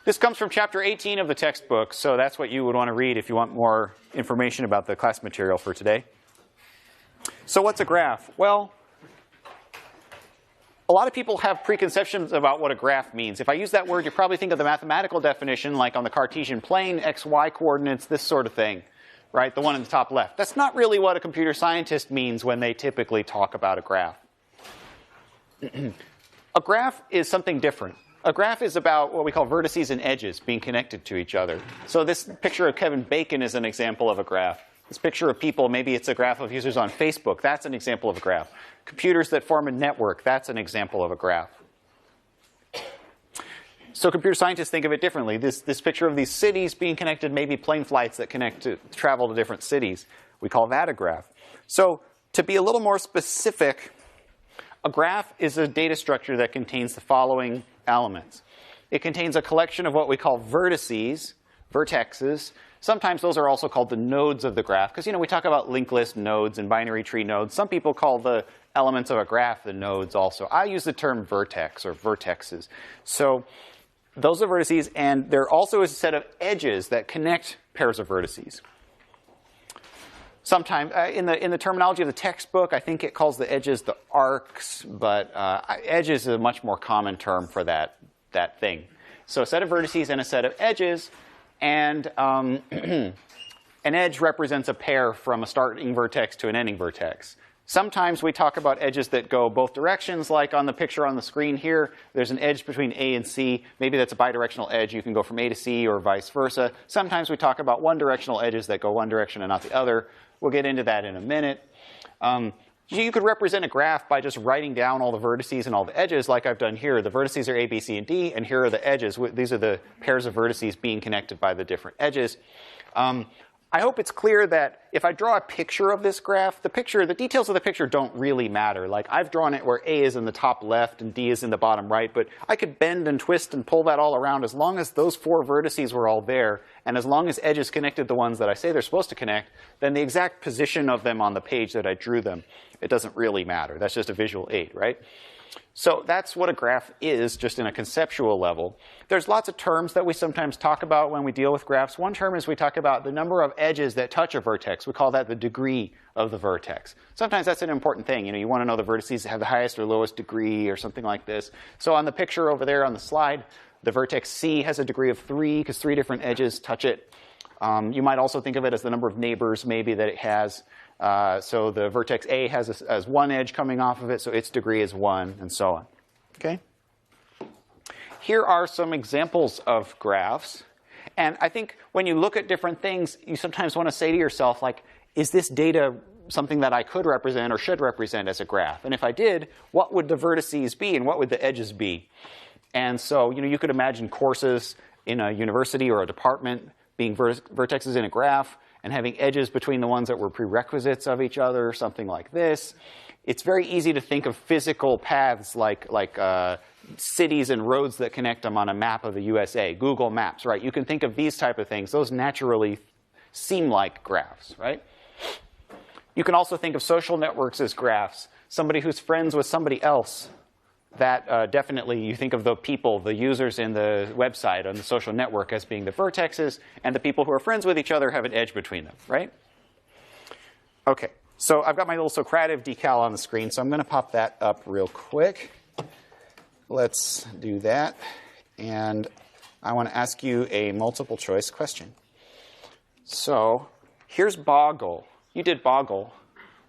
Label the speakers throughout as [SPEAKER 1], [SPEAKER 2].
[SPEAKER 1] This comes from chapter 18 of the textbook, so that's what you would want to read if you want more information about the class material for today. So what's a graph? Well, a lot of people have preconceptions about what a graph means. If I use that word, you probably think of the mathematical definition, like on the Cartesian plane, x, y coordinates, this sort of thing, right? The one in the top left. That's not really what a computer scientist means when they typically talk about a graph. A graph is something different. A graph is about what we call vertices and edges being connected to each other. So this picture of Kevin Bacon is an example of a graph. This picture of people, maybe it's a graph of users on Facebook. That's an example of a graph. Computers that form a network, that's an example of a graph. So computer scientists think of it differently. This picture of these cities being connected, maybe plane flights that travel to different cities. We call that a graph. So to be a little more specific, a graph is a data structure that contains the following elements. It contains a collection of what we call vertices, vertexes. Sometimes those are also called the nodes of the graph, because we talk about linked list nodes and binary tree nodes. Some people call the elements of a graph the nodes also. I use the term vertex or vertexes. So those are vertices, and there also is a set of edges that connect pairs of vertices. Sometimes, in the terminology of the textbook, I think it calls the edges the arcs, but edges is a much more common term for that thing. So a set of vertices and a set of edges, and an edge represents a pair from a starting vertex to an ending vertex. Sometimes we talk about edges that go both directions, like on the picture on the screen here. There's an edge between A and C. Maybe that's a bidirectional edge. You can go from A to C or vice versa. Sometimes we talk about one-directional edges that go one direction and not the other. We'll get into that in a minute. You could represent a graph by just writing down all the vertices and all the edges like I've done here. The vertices are A, B, C, and D, and here are the edges. These are the pairs of vertices being connected by the different edges. I hope it's clear that if I draw a picture of this graph, the details of the picture don't really matter. Like I've drawn it where A is in the top left and D is in the bottom right, but I could bend and twist and pull that all around as long as those four vertices were all there, and as long as edges connected the ones that I say they're supposed to connect, then the exact position of them on the page that I drew them, it doesn't really matter. That's just a visual aid, right? So that's what a graph is, just in a conceptual level. There's lots of terms that we sometimes talk about when we deal with graphs. One term is we talk about the number of edges that touch a vertex. We call that the degree of the vertex. Sometimes that's an important thing. You want to know the vertices that have the highest or lowest degree or something like this. So on the picture over there on the slide, the vertex C has a degree of 3 because 3 different edges touch it. You might also think of it as the number of neighbors maybe that it has. So the vertex A has one edge coming off of it, so its degree is 1, and so on. Okay? Here are some examples of graphs. And I think when you look at different things, you sometimes want to say to yourself, like, is this data something that I could represent or should represent as a graph? And if I did, what would the vertices be and what would the edges be? And so you could imagine courses in a university or a department being vertexes in a graph, and having edges between the ones that were prerequisites of each other, something like this. It's very easy to think of physical paths like cities and roads that connect them on a map of the USA, Google Maps, right? You can think of these type of things. Those naturally seem like graphs, right? You can also think of social networks as graphs. Somebody who's friends with somebody else. That definitely, you think of the people, the users in the website on the social network as being the vertexes, and the people who are friends with each other have an edge between them, right? Okay, so I've got my little Socrative decal on the screen, so I'm going to pop that up real quick. Let's do that. And I want to ask you a multiple choice question. So here's Boggle. You did Boggle.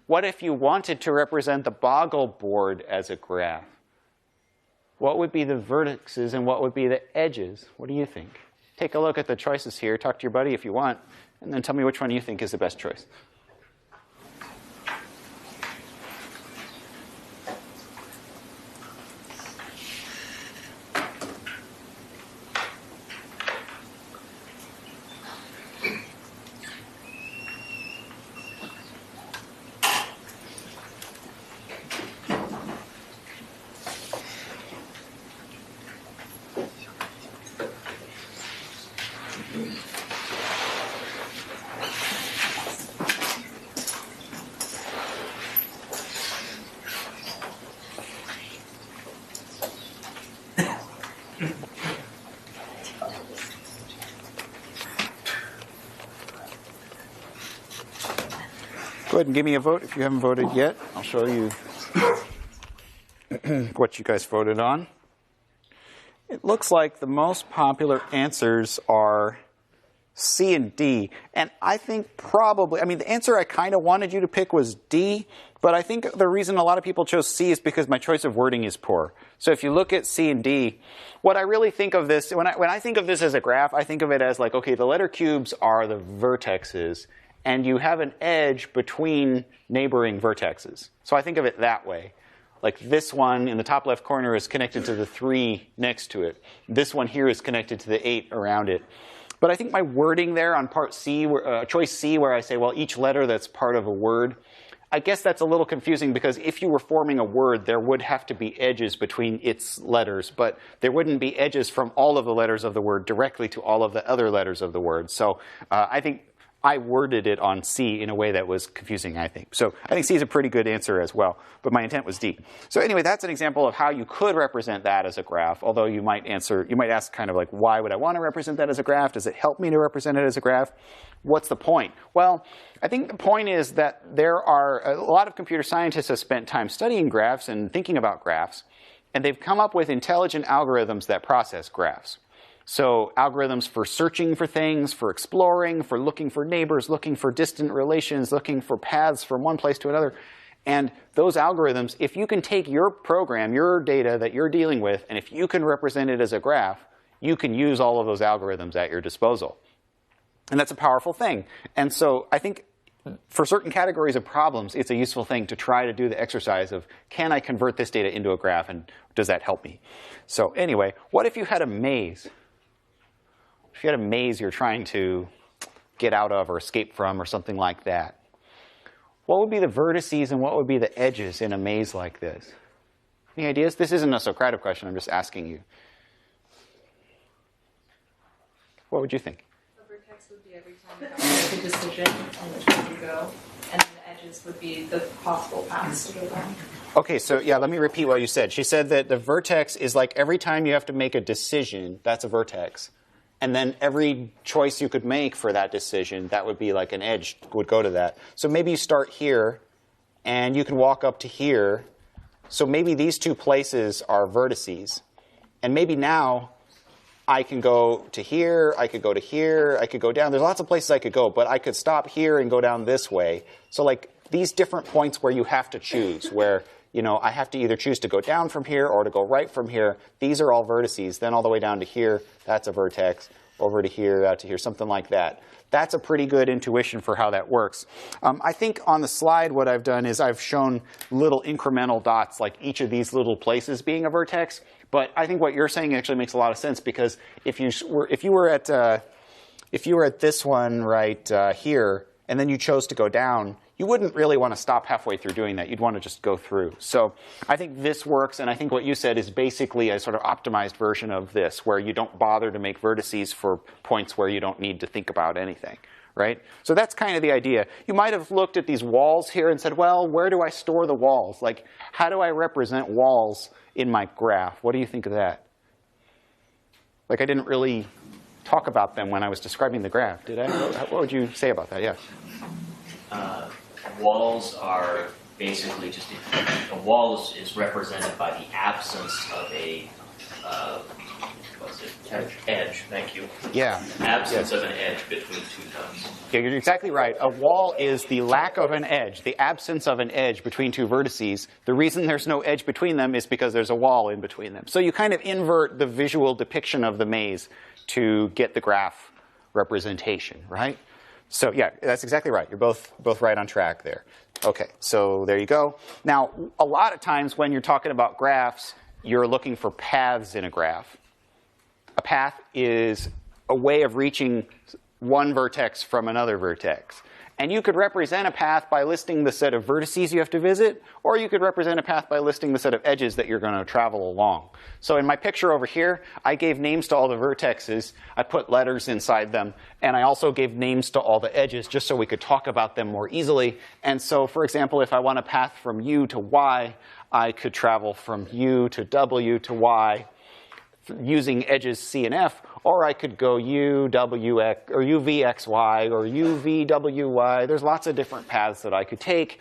[SPEAKER 1] What if you wanted to represent the Boggle board as a graph? What would be the vertices and what would be the edges? What do you think? Take a look at the choices here. Talk to your buddy if you want, and then tell me which one you think is the best choice. ahead and give me a vote if you haven't voted yet. I'll show you what you guys voted on. It looks like the most popular answers are C and D. And I think probably, I mean, the answer I kind of wanted you to pick was D, but I think the reason a lot of people chose C is because my choice of wording is poor. So if you look at C and D, what I really think of this, when I think of this as a graph, I think of it as like, okay, the letter cubes are the vertexes, and you have an edge between neighboring vertexes. So I think of it that way. Like this one in the top left corner is connected to the 3 next to it. This one here is connected to the 8 around it. But I think my wording there on part C, choice C, where I say, well, each letter that's part of a word, I guess that's a little confusing because if you were forming a word, there would have to be edges between its letters, but there wouldn't be edges from all of the letters of the word directly to all of the other letters of the word. So I think I worded it on C in a way that was confusing, I think. So I think C is a pretty good answer as well, but my intent was D. So anyway, that's an example of how you could represent that as a graph, although you might ask kind of like, why would I want to represent that as a graph? Does it help me to represent it as a graph? What's the point? Well, I think the point is that there are a lot of computer scientists have spent time studying graphs and thinking about graphs, and they've come up with intelligent algorithms that process graphs. So algorithms for searching for things, for exploring, for looking for neighbors, looking for distant relations, looking for paths from one place to another. And those algorithms, if you can take your program, your data that you're dealing with, and if you can represent it as a graph, you can use all of those algorithms at your disposal. And that's a powerful thing. And so I think for certain categories of problems, it's a useful thing to try to do the exercise of, can I convert this data into a graph, and does that help me? So anyway, what if you had a maze? If you had a maze you're trying to get out of or escape from or something like that, what would be the vertices and what would be the edges in a maze like this? Any ideas? This isn't a Socratic question. I'm just asking you. What would you think?
[SPEAKER 2] The vertex would be every time you have to make a decision on which way you go, and then the edges would be the possible paths to go down.
[SPEAKER 1] Okay, so yeah, let me repeat what you said. She said that the vertex is like every time you have to make a decision, that's a vertex. And then every choice you could make for that decision, that would be like an edge would go to that. So maybe you start here, and you can walk up to here. So maybe these two places are vertices. And maybe now I can go to here, I could go to here, I could go down. There's lots of places I could go, but I could stop here and go down this way. So like these different points where you have to choose, where I have to either choose to go down from here or to go right from here. These are all vertices. Then all the way down to here, that's a vertex. Over to here, out to here, something like that. That's a pretty good intuition for how that works. I think on the slide what I've done is I've shown little incremental dots, like each of these little places being a vertex. But I think what you're saying actually makes a lot of sense, because if you were at this one right here, and then you chose to go down, you wouldn't really want to stop halfway through doing that. You'd want to just go through. So I think this works, and I think what you said is basically a sort of optimized version of this, where you don't bother to make vertices for points where you don't need to think about anything, right? So that's kind of the idea. You might have looked at these walls here and said, well, where do I store the walls? Like, how do I represent walls in my graph? What do you think of that? Like, I didn't really talk about them when I was describing the graph, did I? What would you say about that? Yeah.
[SPEAKER 3] Walls are basically just a wall is represented by the absence of a edge. Thank you.
[SPEAKER 1] Yeah.
[SPEAKER 3] Absence of an edge between two nodes.
[SPEAKER 1] Yeah, you're exactly right. A wall is the lack of an edge, the absence of an edge between two vertices. The reason there's no edge between them is because there's a wall in between them. So you kind of invert the visual depiction of the maze to get the graph representation, right? So yeah, that's exactly right. You're both right on track there. Okay, so there you go. Now, a lot of times when you're talking about graphs, you're looking for paths in a graph. A path is a way of reaching one vertex from another vertex. And you could represent a path by listing the set of vertices you have to visit, or you could represent a path by listing the set of edges that you're going to travel along. So in my picture over here, I gave names to all the vertexes. I put letters inside them. And I also gave names to all the edges just so we could talk about them more easily. And so, for example, if I want a path from U to Y, I could travel from U to W to Y using edges C and F, Or I could go UWX or UVXY or UVWY. There's lots of different paths that I could take.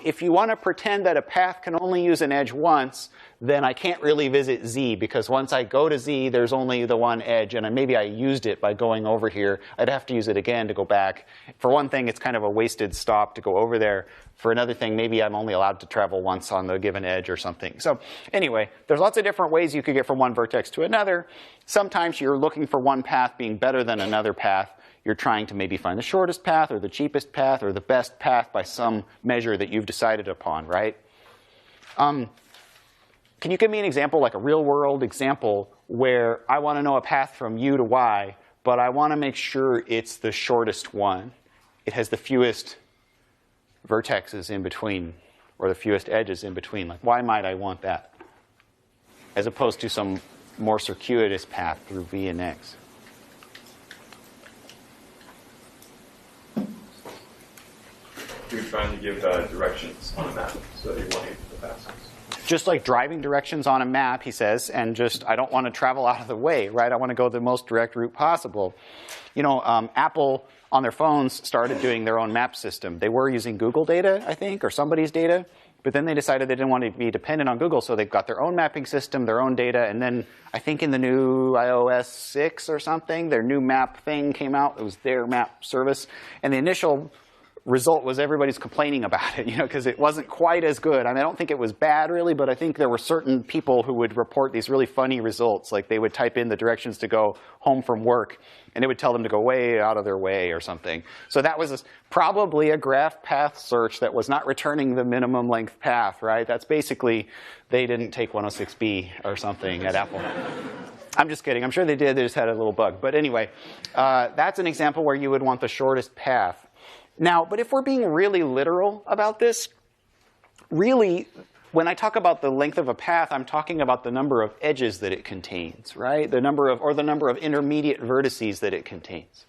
[SPEAKER 1] If you want to pretend that a path can only use an edge once, then I can't really visit Z, because once I go to Z, there's only the one edge, and maybe I used it by going over here. I'd have to use it again to go back. For one thing, it's kind of a wasted stop to go over there. For another thing, maybe I'm only allowed to travel once on the given edge or something. So anyway, there's lots of different ways you could get from one vertex to another. Sometimes you're looking for one path being better than another path. You're trying to maybe find the shortest path or the cheapest path or the best path by some measure that you've decided upon, right? Can you give me an example, like a real-world example, where I want to know a path from U to Y, but I want to make sure it's the shortest one? It has the fewest vertexes in between, or the fewest edges in between. Like, why might I want that? As opposed to some more circuitous path through V and X.
[SPEAKER 4] You're trying to give directions on a map, so you want to get the fastest.
[SPEAKER 1] Just like driving directions on a map, he says, and just, I don't want to travel out of the way, right? I want to go the most direct route possible. You know, Apple, on their phones, started doing their own map system. They were using Google data, I think, or somebody's data, but then they decided they didn't want to be dependent on Google, so they've got their own mapping system, their own data, and then I think in the new iOS 6 or something, their new map thing came out. It was their map service, and the initial result was everybody's complaining about it, you know, because it wasn't quite as good. I mean, I don't think it was bad, really, but I think there were certain people who would report these really funny results. Like, they would type in the directions to go home from work, and it would tell them to go way out of their way or something. So that was probably a graph path search that was not returning the minimum length path, right? That's basically, they didn't take 106B or something at Apple. I'm just kidding. I'm sure they did. They just had a little bug. But anyway, that's an example where you would want the shortest path. Now, but if we're being really literal about this, really, when I talk about the length of a path, I'm talking about the number of edges that it contains, right? The number of intermediate vertices that it contains.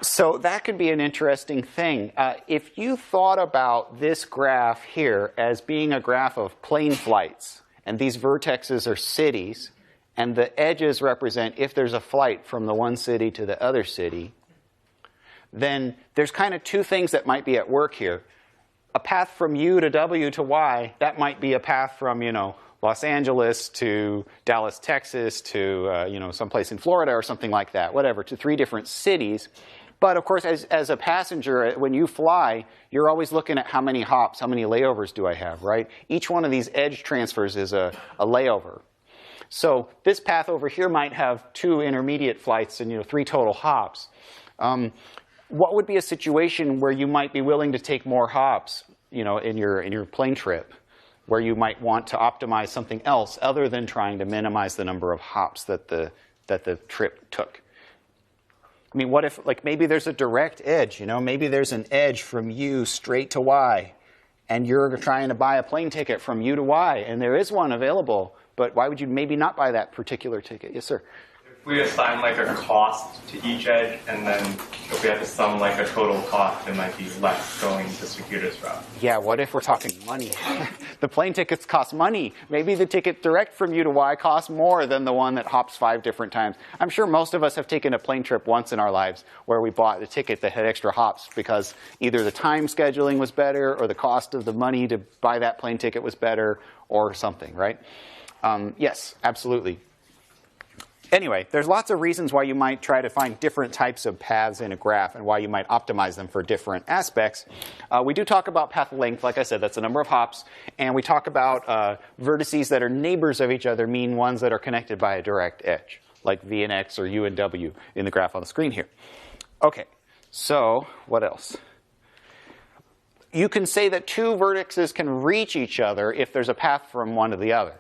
[SPEAKER 1] So that could be an interesting thing. If you thought about this graph here as being a graph of plane flights, and these vertexes are cities, and the edges represent if there's a flight from the one city to the other city, then there's kind of two things that might be at work here. A path from U to W to Y, that might be a path from, you know, Los Angeles to Dallas, Texas to, you know, someplace in Florida or something like that, whatever, to 3 different cities. But of course, as a passenger, when you fly, you're always looking at how many hops, how many layovers do I have, right? Each one of these edge transfers is a layover. So this path over here might have 2 intermediate flights and, you know, 3 total hops. What would be a situation where you might be willing to take more hops, you know, in your plane trip, where you might want to optimize something else other than trying to minimize the number of hops that the trip took? I mean, what if, like, maybe there's a direct edge, you know, maybe there's an edge from U straight to Y, and you're trying to buy a plane ticket from U to Y, and there is one available, but why would you maybe not buy that particular ticket? Yes, sir.
[SPEAKER 4] If we assign like a cost to each edge, and then if we have to sum like a total cost, it might be less going the circuitous route.
[SPEAKER 1] Yeah, what if we're talking money? The plane tickets cost money. Maybe the ticket direct from U to Y costs more than the one that hops 5 different times. I'm sure most of us have taken a plane trip once in our lives where we bought a ticket that had extra hops because either the time scheduling was better or the cost of the money to buy that plane ticket was better or something, right? Yes, absolutely. Anyway, there's lots of reasons why you might try to find different types of paths in a graph and why you might optimize them for different aspects. We do talk about path length. Like I said, that's the number of hops. And we talk about vertices that are neighbors of each other mean ones that are connected by a direct edge, like V and X or U and W in the graph on the screen here. OK, so what else? You can say that 2 vertices can reach each other if there's a path from one to the other.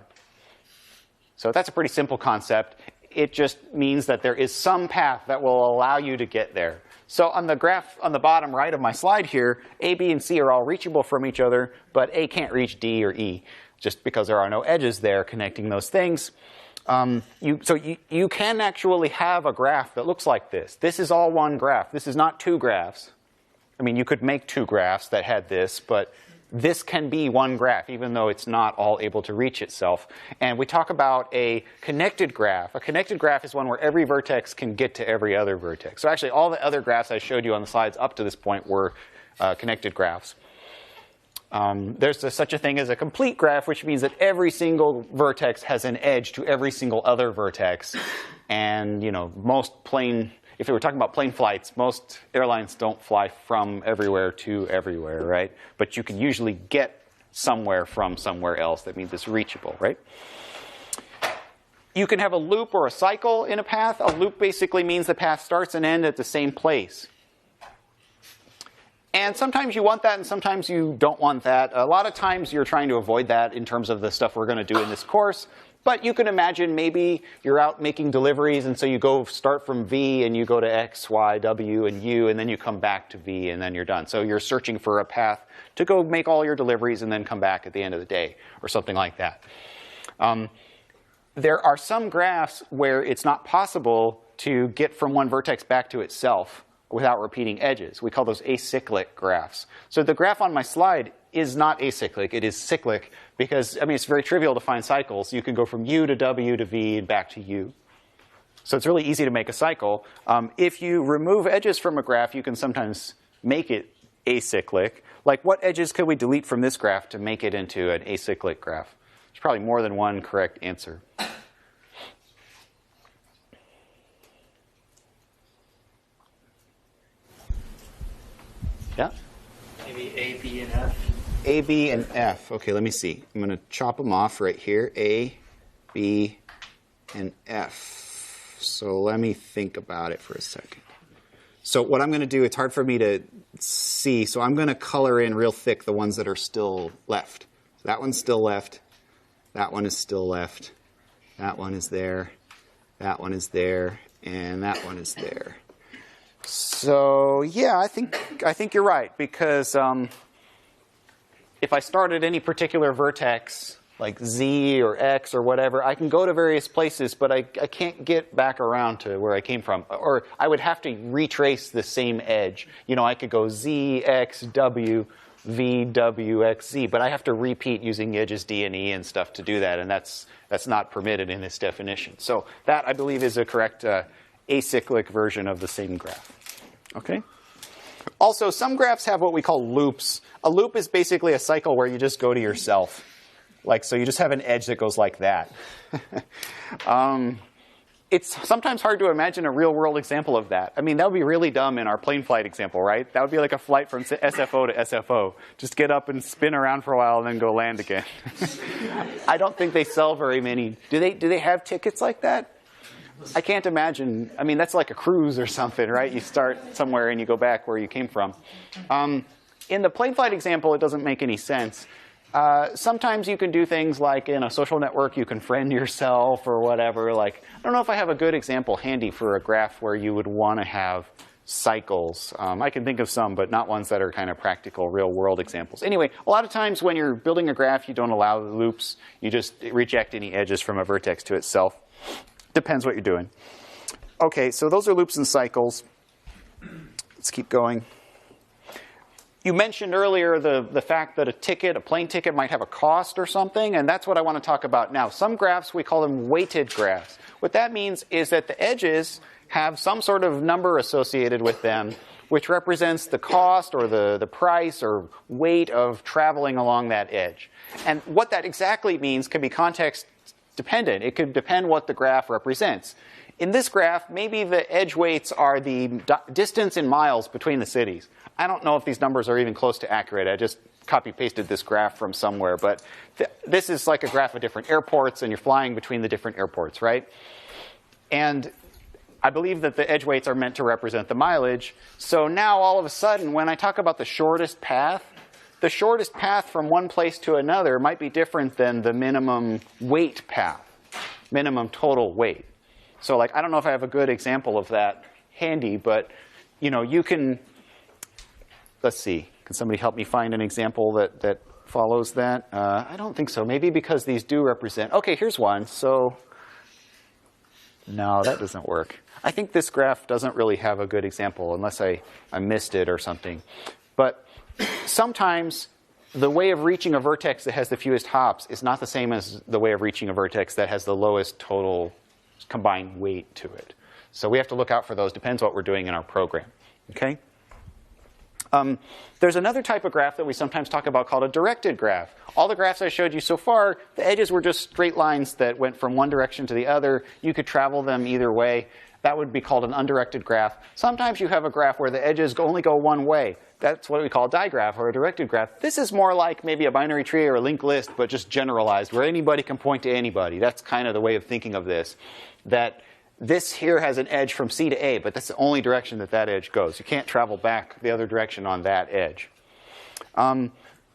[SPEAKER 1] So that's a pretty simple concept. It just means that there is some path that will allow you to get there. So on the graph on the bottom right of my slide here, A, B, and C are all reachable from each other, but A can't reach D or E, just because there are no edges there connecting those things. You can actually have a graph that looks like this. This is all one graph. This is not 2 graphs. I mean, you could make 2 graphs that had this, but this can be one graph, even though it's not all able to reach itself. And we talk about a connected graph. A connected graph is one where every vertex can get to every other vertex. So actually, all the other graphs I showed you on the slides up to this point were connected graphs. There's such a thing as a complete graph, which means that every single vertex has an edge to every single other vertex. And if we were talking about plane flights, most airlines don't fly from everywhere to everywhere, right? But you can usually get somewhere from somewhere else. That means it's reachable, right? You can have a loop or a cycle in a path. A loop basically means the path starts and ends at the same place. And sometimes you want that, and sometimes you don't want that. A lot of times you're trying to avoid that in terms of the stuff we're going to do in this course. But you can imagine maybe you're out making deliveries, and so you start from V, and you go to X, Y, W, and U, and then you come back to V, and then you're done. So you're searching for a path to go make all your deliveries and then come back at the end of the day, or something like that. There are some graphs where it's not possible to get from one vertex back to itself without repeating edges. We call those acyclic graphs. So the graph on my slide is not acyclic. It is cyclic because, it's very trivial to find cycles. You can go from U to W to V and back to U. So it's really easy to make a cycle. If you remove edges from a graph, you can sometimes make it acyclic. Like, what edges could we delete from this graph to make it into an acyclic graph? There's probably more than one correct answer. Yeah?
[SPEAKER 5] Maybe A, B, and F.
[SPEAKER 1] A, B, and F. OK, let me see. I'm going to chop them off right here. A, B, and F. So let me think about it for a second. So what I'm going to do, it's hard for me to see. So I'm going to color in real thick the ones that are still left. So that one's still left. That one is still left. That one is there. That one is there. And that one is there. So yeah, I think you're right, because if I start at any particular vertex, like Z or X or whatever, I can go to various places, but I can't get back around to where I came from. Or I would have to retrace the same edge. I could go Z, X, W, V, W, X, Z, but I have to repeat using edges D and E and stuff to do that, and that's not permitted in this definition. So that, I believe, is a correct acyclic version of the same graph. Okay? Also, some graphs have what we call loops. A loop is basically a cycle where you just go to yourself. So you just have an edge that goes like that. It's sometimes hard to imagine a real-world example of that. That would be really dumb in our plane flight example, right? That would be like a flight from SFO to SFO. Just get up and spin around for a while and then go land again. I don't think they sell very many. Do they have tickets like that? I can't imagine. That's like a cruise or something, right? You start somewhere and you go back where you came from. In the plane flight example, it doesn't make any sense. Sometimes you can do things like in a social network, you can friend yourself or whatever. I don't know if I have a good example handy for a graph where you would want to have cycles. I can think of some, but not ones that are kind of practical, real-world examples. Anyway, a lot of times when you're building a graph, you don't allow the loops. You just reject any edges from a vertex to itself. Depends what you're doing. OK, so those are loops and cycles. Let's keep going. You mentioned earlier the fact that a plane ticket might have a cost or something, and that's what I want to talk about now. Some graphs, we call them weighted graphs. What that means is that the edges have some sort of number associated with them, which represents the cost or the price or weight of traveling along that edge. And what that exactly means can be context dependent. It could depend what the graph represents. In this graph, maybe the edge weights are the distance in miles between the cities. I don't know if these numbers are even close to accurate. I just copy-pasted this graph from somewhere. But this is like a graph of different airports, and you're flying between the different airports, right? And I believe that the edge weights are meant to represent the mileage. So now, all of a sudden, when I talk about the shortest path from one place to another might be different than the minimum weight path, minimum total weight. So I don't know if I have a good example of that handy, but you can, let's see, can somebody help me find an example that follows that? I don't think so. Maybe because these do represent, OK, here's one. So no, that doesn't work. I think this graph doesn't really have a good example unless I missed it or something. But sometimes the way of reaching a vertex that has the fewest hops is not the same as the way of reaching a vertex that has the lowest total combined weight to it. So we have to look out for those. Depends what we're doing in our program. Okay? There's another type of graph that we sometimes talk about called a directed graph. All the graphs I showed you so far, the edges were just straight lines that went from one direction to the other. You could travel them either way. That would be called an undirected graph. Sometimes you have a graph where the edges only go one way. That's what we call a digraph or a directed graph. This is more like maybe a binary tree or a linked list, but just generalized, where anybody can point to anybody. That's kind of the way of thinking of this. That this here has an edge from C to A, but that's the only direction that that edge goes. You can't travel back the other direction on that edge.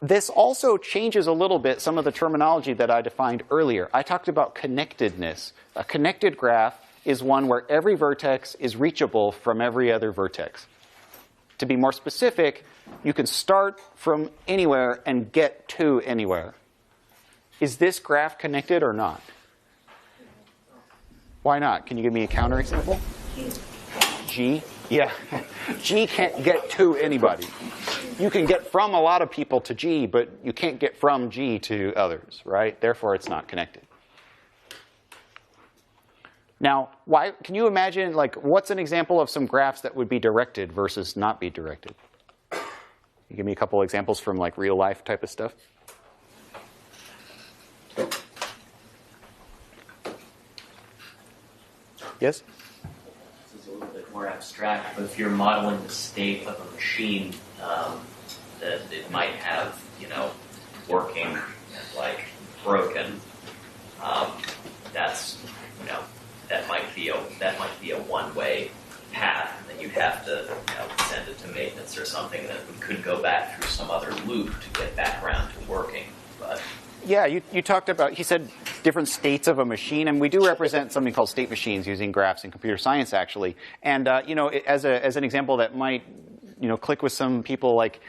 [SPEAKER 1] This also changes a little bit some of the terminology that I defined earlier. I talked about connectedness. A connected graph is one where every vertex is reachable from every other vertex. To be more specific, you can start from anywhere and get to anywhere. Is this graph connected or not? Why not? Can you give me a counterexample? G? Yeah. G can't get to anybody. You can get from a lot of people to G, but you can't get from G to others, right? Therefore, it's not connected. Now, can you imagine, like, what's an example of some graphs that would be directed versus not be directed? You give me a couple examples from, like, real life type of stuff. Yes?
[SPEAKER 3] This is a little bit more abstract, but if you're modeling the state of a machine, that it might have, working and, like, broken, that's, that might be a one-way path, and then you'd have to send it to maintenance or something that could go back through some other loop to get back around to working. But
[SPEAKER 1] yeah, you talked about, he said different states of a machine, and we do represent something called state machines using graphs in computer science, actually. And as an example that might click with some people, like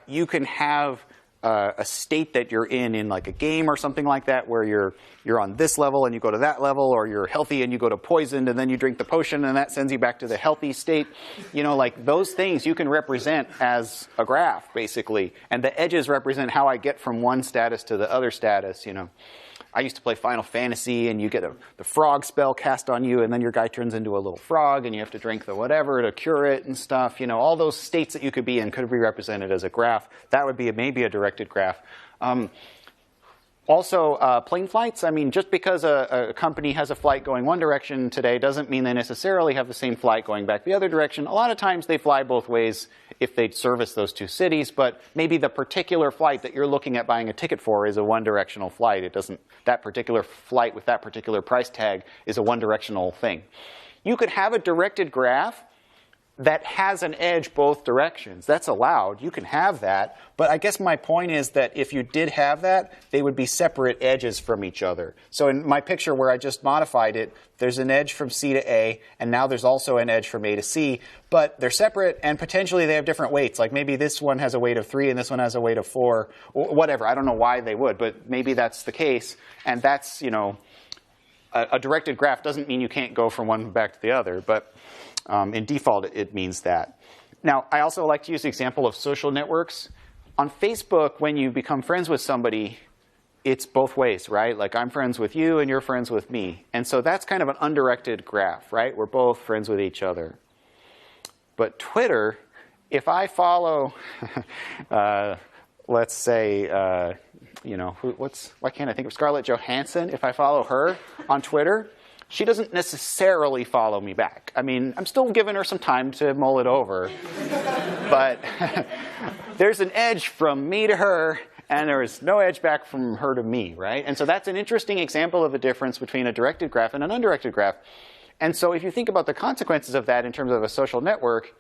[SPEAKER 1] you can have a state that you're in like a game or something like that, where you're on this level and you go to that level, or you're healthy and you go to poisoned and then you drink the potion and that sends you back to the healthy state. Like those things you can represent as a graph, basically. And the edges represent how I get from one status to the other status, I used to play Final Fantasy, and you get the frog spell cast on you, and then your guy turns into a little frog, and you have to drink the whatever to cure it and stuff. All those states that you could be in could be represented as a graph. That would be maybe a directed graph. Also, plane flights. I mean, just because a company has a flight going one direction today doesn't mean they necessarily have the same flight going back the other direction. A lot of times they fly both ways if they service those two cities, but maybe the particular flight that you're looking at buying a ticket for is a one-directional flight. That particular flight with that particular price tag is a one-directional thing. You could have a directed graph that has an edge both directions. That's allowed. You can have that. But I guess my point is that if you did have that, they would be separate edges from each other. So in my picture where I just modified it, there's an edge from C to A, and now there's also an edge from A to C. But they're separate, and potentially they have different weights. Like maybe this one has a weight of 3 and this one has a weight of 4. Whatever. I don't know why they would, but maybe that's the case. And that's, a directed graph doesn't mean you can't go from one back to the other. But in default, it means that. Now, I also like to use the example of social networks. On Facebook, when you become friends with somebody, it's both ways, right? Like I'm friends with you and you're friends with me. And so that's kind of an undirected graph, right? We're both friends with each other. But Twitter, if I follow, let's say, why can't I think of Scarlett Johansson? If I follow her on Twitter, she doesn't necessarily follow me back. I mean, I'm still giving her some time to mull it over. But there's an edge from me to her, and there is no edge back from her to me, right? And so that's an interesting example of a difference between a directed graph and an undirected graph. And so if you think about the consequences of that in terms of a social network,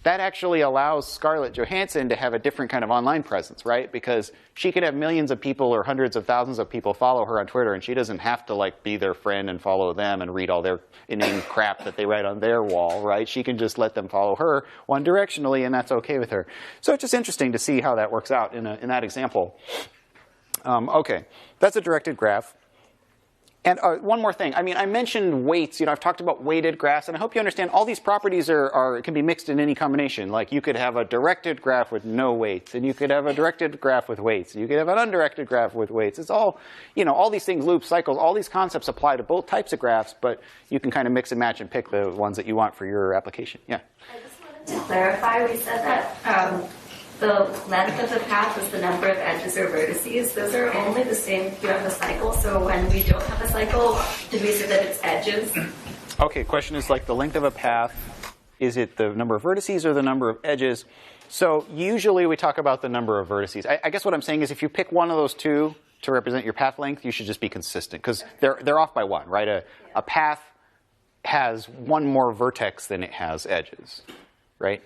[SPEAKER 1] that actually allows Scarlett Johansson to have a different kind of online presence, right? Because she could have millions of people or hundreds of thousands of people follow her on Twitter, and she doesn't have to be their friend and follow them and read all their inane crap that they write on their wall, right? She can just let them follow her one directionally, and that's okay with her. So it's just interesting to see how that works out in that example. Okay, that's a directed graph. And one more thing. I mean, I mentioned weights. I've talked about weighted graphs, and I hope you understand all these properties can be mixed in any combination. Like you could have a directed graph with no weights, and you could have a directed graph with weights, and you could have an undirected graph with weights. It's all, all these things, loops, cycles, all these concepts apply to both types of graphs, but you can kind of mix and match and pick the ones that you want for your application. Yeah.
[SPEAKER 6] I just wanted to clarify. We said that the length of the path is the number of edges or vertices. Those are only the same if you have a cycle. So when we don't have a cycle, did we say that it's edges?
[SPEAKER 1] Okay, question is like the length of a path. Is it the number of vertices or the number of edges? So usually we talk about the number of vertices. I guess what I'm saying is if you pick one of those two to represent your path length, you should just be consistent because they're off by one, right? A path has one more vertex than it has edges, right?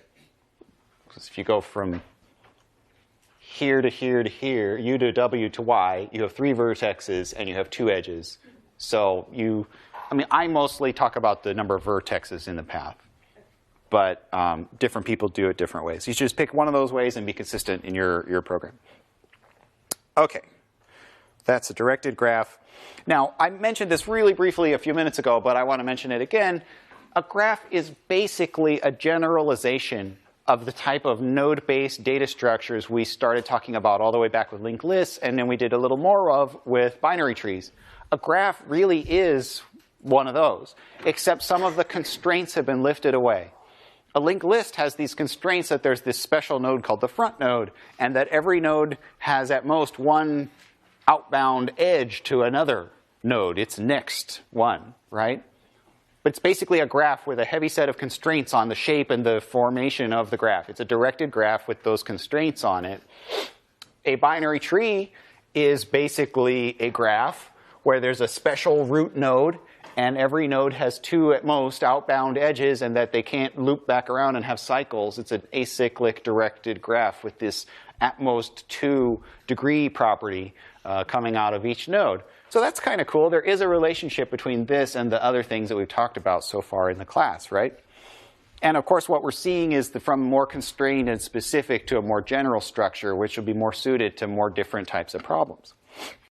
[SPEAKER 1] Because if you go from here to here to here, u to w to y, you have 3 vertexes and you have 2 edges. So I mostly talk about the number of vertexes in the path, but different people do it different ways. You should just pick one of those ways and be consistent in your program. Okay, that's a directed graph. Now, I mentioned this really briefly a few minutes ago, but I want to mention it again. A graph is basically a generalization of the type of node-based data structures we started talking about all the way back with linked lists, and then we did a little more of with binary trees. A graph really is one of those, except some of the constraints have been lifted away. A linked list has these constraints that there's this special node called the front node, and that every node has at most one outbound edge to another node, its next one, right? But it's basically a graph with a heavy set of constraints on the shape and the formation of the graph. It's a directed graph with those constraints on it. A binary tree is basically a graph where there's a special root node, and every node has 2 at most outbound edges, and that they can't loop back around and have cycles. It's an acyclic directed graph with this at most 2 degree property coming out of each node. So that's kind of cool. There is a relationship between this and the other things that we've talked about so far in the class, right? And of course, what we're seeing is from more constrained and specific to a more general structure, which will be more suited to more different types of problems.